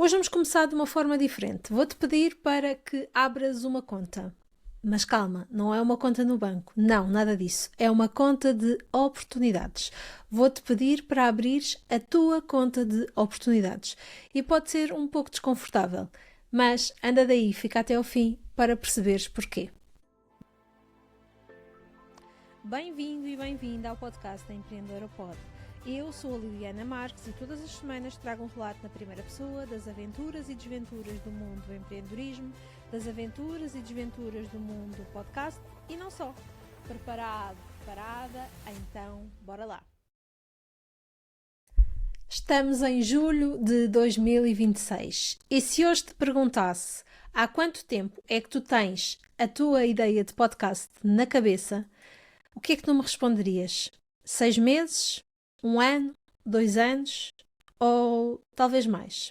Hoje vamos começar de uma forma diferente. Vou-te pedir para que abras uma conta. Mas calma, não é uma conta no banco. Não, nada disso. É uma conta de oportunidades. Vou-te pedir para abrires a tua conta de oportunidades. E pode ser um pouco desconfortável, mas anda daí, fica até ao fim para perceberes porquê. Bem-vindo e bem-vinda ao podcast da Empreendedora Pod. Eu sou a Liliana Marques e todas as semanas trago um relato na primeira pessoa das aventuras e desventuras do mundo do empreendedorismo, das aventuras e desventuras do mundo do podcast e não só. Preparado, preparada? Então, bora lá! Estamos em julho de 2026 e se hoje te perguntasse há quanto tempo é que tu tens a tua ideia de podcast na cabeça, o que é que tu me responderias? 6 meses? 1 ano? 2 anos? Ou talvez mais?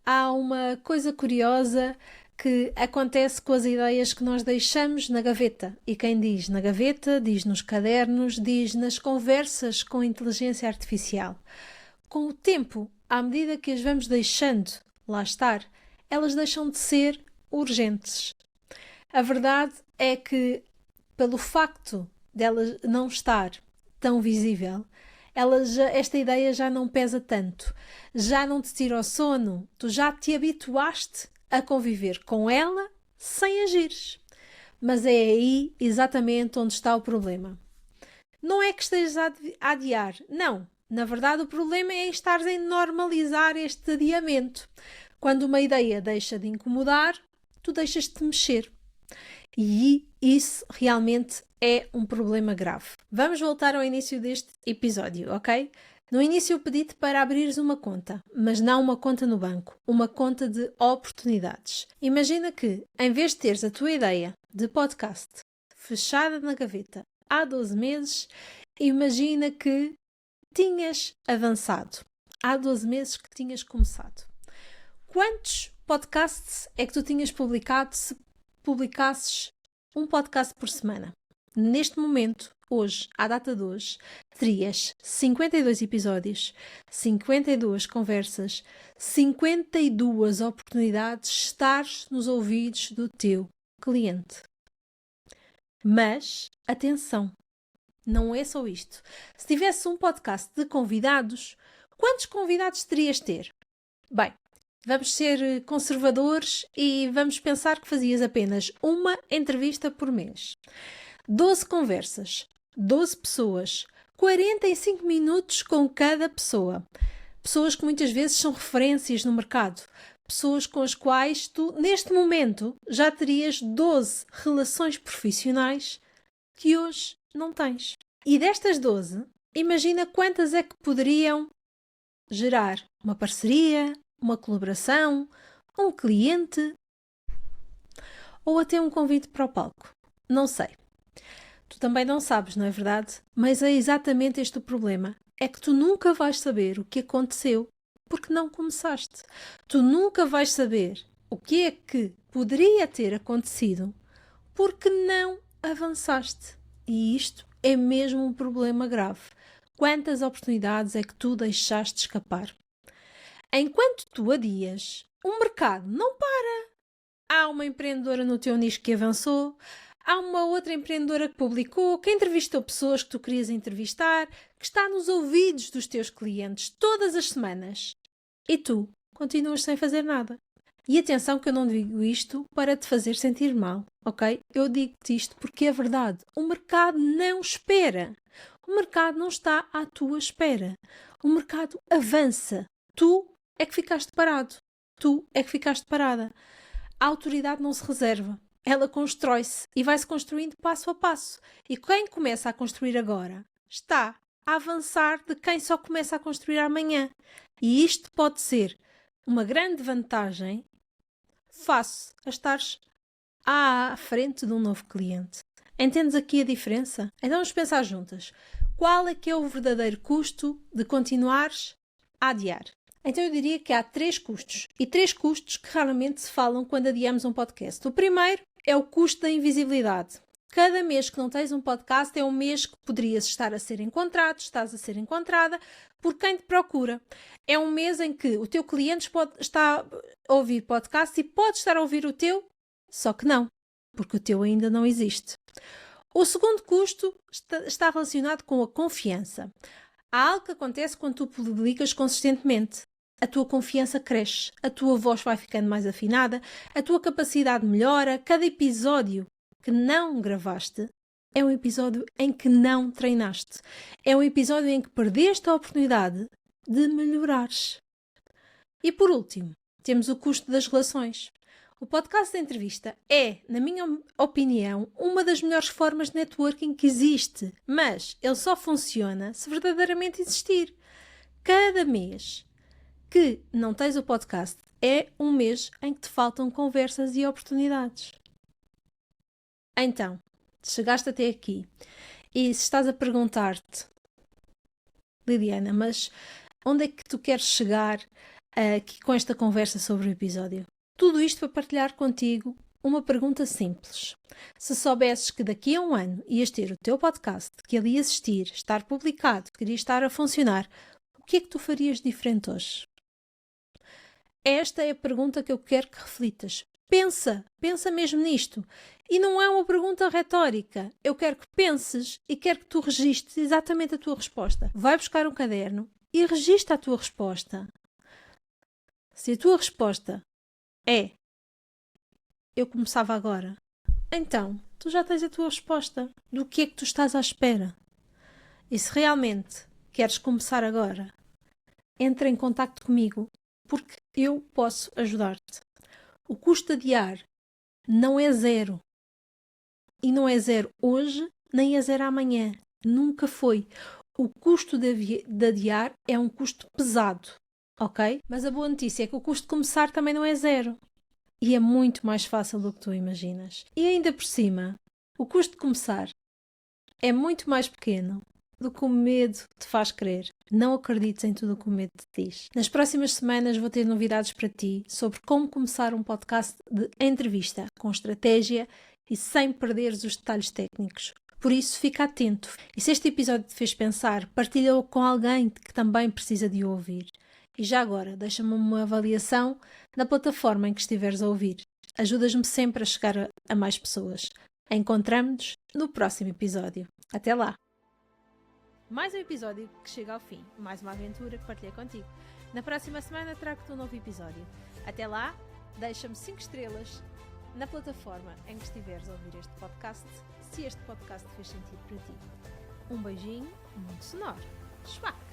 Há uma coisa curiosa que acontece com as ideias que nós deixamos na gaveta. E quem diz na gaveta, diz nos cadernos, diz nas conversas com inteligência artificial. Com o tempo, à medida que as vamos deixando lá estar, elas deixam de ser urgentes. A verdade é que, pelo facto dela não estar tão visível, esta ideia já não pesa tanto, já não te tira o sono, tu já te habituaste a conviver com ela sem agires. Mas é aí exatamente onde está o problema. Não é que estejas a adiar, não. Na verdade, o problema é estar em normalizar este adiamento. Quando uma ideia deixa de incomodar, tu deixas de te mexer. E isso realmente é um problema grave. Vamos voltar ao início deste episódio, ok? No início eu pedi-te para abrires uma conta, mas não uma conta no banco, uma conta de oportunidades. Imagina que, em vez de teres a tua ideia de podcast fechada na gaveta há 12 meses, imagina que tinhas avançado. Há 12 meses que tinhas começado. Quantos podcasts é que tu tinhas publicado se publicasses um podcast por semana? Neste momento, hoje, à data de hoje, terias 52 episódios, 52 conversas, 52 oportunidades de estar nos ouvidos do teu cliente. Mas, atenção, não é só isto. Se tivesse um podcast de convidados, quantos convidados terias de ter? Bem, vamos ser conservadores e vamos pensar que fazias apenas uma entrevista por mês. 12 conversas, 12 pessoas, 45 minutos com cada pessoa. Pessoas que muitas vezes são referências no mercado. Pessoas com as quais tu, neste momento, já terias 12 relações profissionais que hoje não tens. E destas 12, imagina quantas é que poderiam gerar uma parceria, uma colaboração, um cliente ou até um convite para o palco. Não sei. Tu também não sabes, não é verdade? Mas é exatamente este o problema. É que tu nunca vais saber o que aconteceu porque não começaste. Tu nunca vais saber o que é que poderia ter acontecido porque não avançaste. E isto é mesmo um problema grave. Quantas oportunidades é que tu deixaste escapar? Enquanto tu adias, o mercado não para. Há uma empreendedora no teu nicho que avançou, há uma outra empreendedora que publicou, que entrevistou pessoas que tu querias entrevistar, que está nos ouvidos dos teus clientes todas as semanas. E tu continuas sem fazer nada. E atenção que eu não digo isto para te fazer sentir mal, ok? Eu digo-te isto porque é verdade. O mercado não espera. O mercado não está à tua espera. O mercado avança. Tu é que ficaste parado. Tu é que ficaste parada. A autoridade não se reserva. Ela constrói-se e vai-se construindo passo a passo. E quem começa a construir agora está a avançar de quem só começa a construir amanhã. E isto pode ser uma grande vantagem face a estares à frente de um novo cliente. Entendes aqui a diferença? Então vamos pensar juntas. Qual é que é o verdadeiro custo de continuares a adiar? Então eu diria que há 3 custos. E 3 custos que raramente se falam quando adiamos um podcast. O primeiro é o custo da invisibilidade. Cada mês que não tens um podcast é um mês que poderias estar a ser encontrado, estás a ser encontrada por quem te procura. É um mês em que o teu cliente pode estar a ouvir podcast e pode estar a ouvir o teu, só que não, porque o teu ainda não existe. O segundo custo está relacionado com a confiança. Há algo que acontece quando tu publicas consistentemente. A tua confiança cresce, a tua voz vai ficando mais afinada, a tua capacidade melhora. Cada episódio que não gravaste é um episódio em que não treinaste. É um episódio em que perdeste a oportunidade de melhorares. E por último, temos o custo das relações. O podcast de entrevista é, na minha opinião, uma das melhores formas de networking que existe, mas ele só funciona se verdadeiramente existir. Cada mês que não tens o podcast é um mês em que te faltam conversas e oportunidades. Então, chegaste até aqui e se estás a perguntar-te, Liliana, mas onde é que tu queres chegar aqui com esta conversa sobre o episódio? Tudo isto para partilhar contigo uma pergunta simples. Se soubesses que daqui a um ano ias ter o teu podcast, que ele ia existir, estar publicado, que iria estar a funcionar, o que é que tu farias diferente hoje? Esta é a pergunta que eu quero que reflitas. Pensa mesmo nisto. E não é uma pergunta retórica. Eu quero que penses e quero que tu registres exatamente a tua resposta. Vai buscar um caderno e registra a tua resposta. Se a tua resposta é eu começava agora, então tu já tens a tua resposta do que é que tu estás à espera. E se realmente queres começar agora, entra em contacto comigo porque eu posso ajudar-te. O custo de adiar não é zero. E não é zero hoje, nem é zero amanhã. Nunca foi. O custo de adiar é um custo pesado, ok? Mas a boa notícia é que o custo de começar também não é zero. E é muito mais fácil do que tu imaginas. E ainda por cima, o custo de começar é muito mais pequeno do que o medo te faz crer. Não acredites em tudo o que o medo te diz. Nas próximas semanas vou ter novidades para ti sobre como começar um podcast de entrevista com estratégia e sem perderes os detalhes técnicos. Por isso, fica atento. E se este episódio te fez pensar, partilha-o com alguém que também precisa de o ouvir. E já agora, deixa-me uma avaliação na plataforma em que estiveres a ouvir. Ajudas-me sempre a chegar a mais pessoas. Encontramo-nos no próximo episódio. Até lá! Mais um episódio que chega ao fim. Mais uma aventura que partilhei contigo. Na próxima semana trago-te um novo episódio. Até lá, deixa-me 5 estrelas na plataforma em que estiveres a ouvir este podcast, se este podcast fez sentido para ti. Um beijinho muito sonoro. Chua!